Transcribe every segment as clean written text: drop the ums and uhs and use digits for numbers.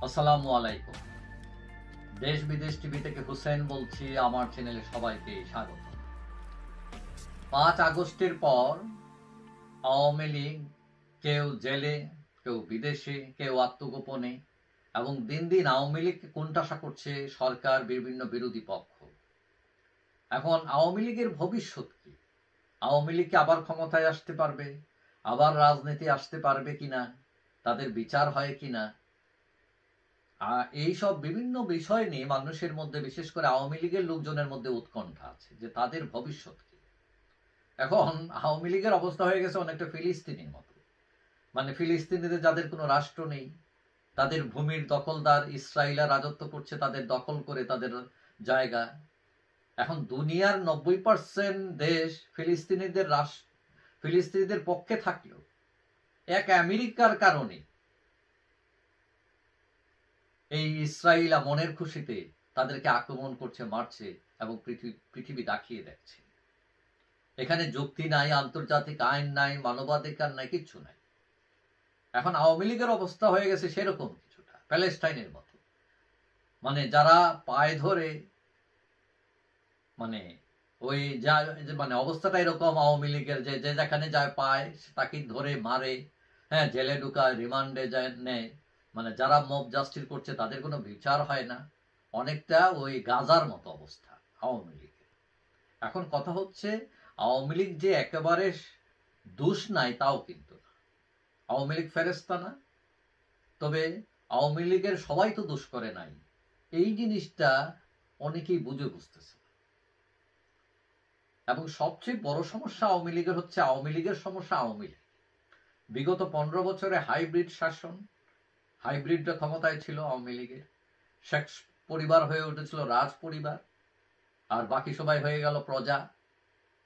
আসসালামু আলাইকুম। দেশ বিদেশ টিভি থেকে হুসেন বলছি। আমার চ্যানেলে সবাইকে স্বাগত। 5 আগস্টের পর আওয়ামী লীগ কেউ জেলে, কেউ বিদেশে, কেউ আত্মগোপনে, এবং দিন দিন আওয়ামী লীগকে কোণঠাসা করছে সরকার, বিভিন্ন বিরোধী পক্ষ। এখন আওয়ামী লীগের ভবিষ্যৎ কি? আওয়ামী লীগ কি আবার ক্ষমতায় আসতে পারবে? আবার রাজনীতি আসতে পারবে কিনা? তাদের বিচার হয় কিনা? এইসব বিভিন্ন বিষয় নিয়ে মানুষের মধ্যে, বিশেষ করে আওয়ামী লীগের লোকজনের মধ্যে উৎকণ্ঠা আছে যে তাদের ভবিষ্যৎ কি। এখন আওয়ামী লীগের অবস্থা হয়ে গেছে অনেকটা ফিলিস্তিনের মতো। মানে ফিলিস্তিনিদের যাদের কোনো রাষ্ট্র নেই, তাদের ভূমির দখলদার ইসরায়েলরা রাজত্ব করছে, তাদের দখল করে তাদের জায়গা। এখন দুনিয়ার 90% দেশ ফিলিস্তিনিদের পক্ষে থাকলেও এক আমেরিকার কারণে এই ইসরায়েল মনের খুশিতে তাদেরকে আক্রমণ করছে, মারছে, এবং পৃথিবী দেখিয়ে দিচ্ছে এখানে যুক্তি নাই, আন্তর্জাতিক আইন নাই, মানবাধিকার নাই, কিচ্ছু নাই। এখন আওয়ামী লীগের অবস্থা হয়ে গেছে সেরকম কিছুটা প্যালেস্টাইনের মতো। মানে যারা পায়ে ধরে, মানে ওই যা, মানে অবস্থাটা এরকম আওয়ামী লীগের, যে যে যেখানে যায় পায় তাকে ধরে মারে, হ্যাঁ, জেলে ঢুকায়, রিমান্ডে যায়, নেয়। মানে যারা মব জাস্টিস করছে তাদের কোনো বিচার হয় না। অনেকটা ওই গাজার মতো অবস্থা আওয়ামী লীগের। এখন কথা হচ্ছে, আওয়ামী লীগ যে একেবারে দোষ নাই তাও কিন্তু না। আওয়ামী লীগ ফেরেস্তা না, তবে আওয়ামী লীগের সবাই তো দোষ করে নাই। এই জিনিসটা অনেকেই বুঝতেছে। এবং সবচেয়ে বড় সমস্যা আওয়ামী লীগের হচ্ছে, আওয়ামী লীগের সমস্যা আওয়ামী লীগ বিগত 15 বছরে হাইব্রিড শাসন, হাইব্রিড ক্ষমতায় ছিল আওয়ামী লীগের। শেখ পরিবার হয়ে উঠেছিল রাজ পরিবার, আর বাকি সবাই হয়ে গেল প্রজা।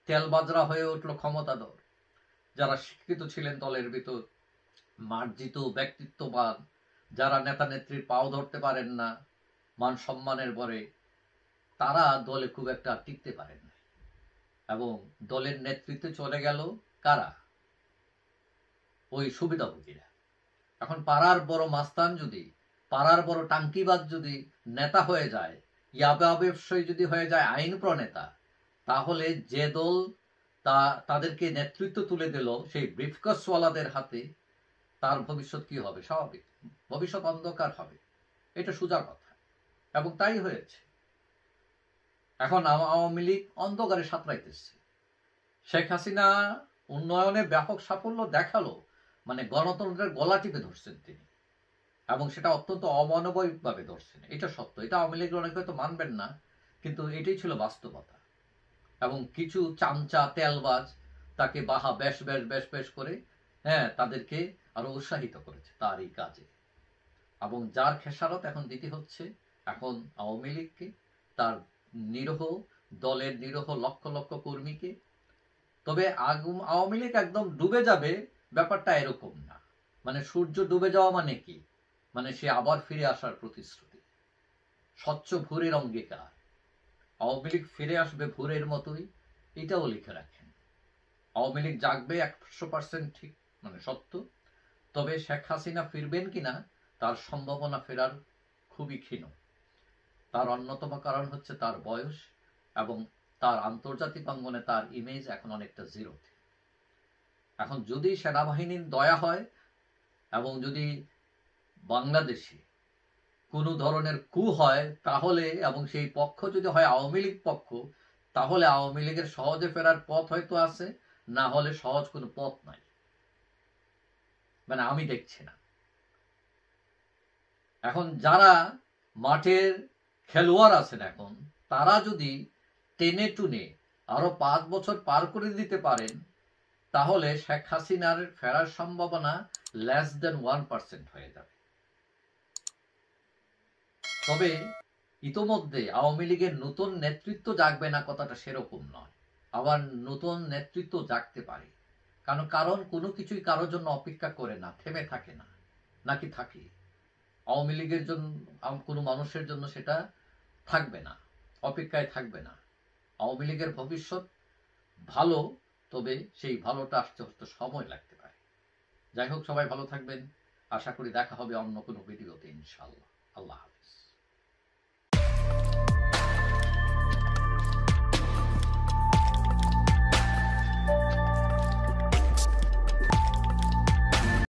তেলবাজরা হয়ে উঠল ক্ষমতাধর। যারা শিক্ষিত ছিলেন দলের ভিতর, মার্জিত ব্যক্তিত্ববান, যারা নেতা নেত্রীর পাও ধরতে পারেন না মান সম্মানের ভরে, তারা দলে খুব একটা টিকতে পারেন না। এবং দলের নেতৃত্বে চলে গেল কারা? ওই সুবিধাভোগীরা। এখন পাড়ার বড় মাস্তান যদি, পাড়ার বড় টাঙ্কিবাজ যদি নেতা হয়ে যায়, ইয়াবা ব্যবসায়ী যদি হয়ে যায় আইন প্রণেতা, তাহলে যে দল তাদেরকে নেতৃত্ব তুলে দিল সেই ব্রিফকেসওয়ালাদের হাতে, তার ভবিষ্যৎ কি হবে? স্বাভাবিক, ভবিষ্যৎ অন্ধকার হবে। এটা সোজা কথা, এবং তাই হয়েছে। এখন আওয়ামী লীগ অন্ধকারে সাঁতরাইতেছে। শেখ হাসিনা উন্নয়নে ব্যাপক সাফল্য দেখালো, মানে গণতন্ত্রের গলা টিপে ধরছেন তিনি, এবং সেটা অত্যন্ত অমানবিক ভাবে ধরছেন। এটা সত্য, এটা আওয়ামী লীগের অনেকে হয়তো মানবেন না, কিন্তু এটাই ছিল বাস্তবতা। এবং কিছু চামচা তেলবাজ তাকে বাহা বেশ বেশ বেশ বেশ করে, হ্যাঁ, তাদেরকে আরো উৎসাহিত করেছে তার এই কাজে। এবং যার খেসারত এখন দিতে হচ্ছে এখন আওয়ামী লীগকে, তার নিরহ দলের নিরহ লক্ষ লক্ষ কর্মীকে। তবে আওয়ামী লীগ একদম ডুবে যাবে ব্যাপারটা এরকম না। মানে সূর্য ডুবে যাওয়া মানে কি? মানে সে আবার ফিরে আসার প্রতিশ্রুতি, স্বচ্ছ ভোরের অঙ্গীকার। আওয়ামী লীগ ফিরে আসবে ভোরের মতোই, এটাও লিখে রাখেন। আওয়ামী লীগ জাগবে 100% ঠিক, মানে সত্য। তবে শেখ হাসিনা ফিরবেন কিনা তার সম্ভাবনা ফেরার খুবই ক্ষীণ। তার অন্যতম কারণ হচ্ছে তার বয়স, এবং তার আন্তর্জাতিক অঙ্গনে তার ইমেজ এখন অনেকটা জিরোতে। এখন যদি সেনাবাহিনীর দয়া হয়, এবং যদি বাংলাদেশে কোনো ধরনের কু হয়, তাহলে, এবং সেই পক্ষ যদি হয় আওয়ামী লীগ পক্ষ, তাহলে আওয়ামী লীগের সহজে ফেরার পথ হয়তো আছে, না হলে সহজ কোনো পথ নাই। মানে আমি দেখছি না। এখন যারা মাঠের খেলোয়াড় আছেন এখন, তারা যদি টেনে টুনে আরো 5 বছর পার করে দিতে পারেন, তাহলে শেখ হাসিনার ফেরার সম্ভাবনা লেস দেন 1% হয়ে যাবে। তবে ইতোমধ্যে আওয়ামী লীগের নতুন নেতৃত্ব জাগবে না কথাটা সেরকম নয়। আবার নতুন নেতৃত্ব জাগতে পারে, কারণ কোনো কিছুই কারোর জন্য অপেক্ষা করে না, থেমে থাকে না। নাকি থাকে? আওয়ামী লীগের জন্য কোনো মানুষের জন্য সেটা থাকবে না, অপেক্ষায় থাকবে না। আওয়ামী লীগের ভবিষ্যৎ ভালো, তবে সেই ভালোটা আসতে হতে সময় লাগতে পারে। যাই হোক, সবাই ভালো থাকবেন। আশা করি দেখা হবে অন্য কোনো ভিডিওতে ইনশাআল্লাহ। আল্লাহ হাফেজ।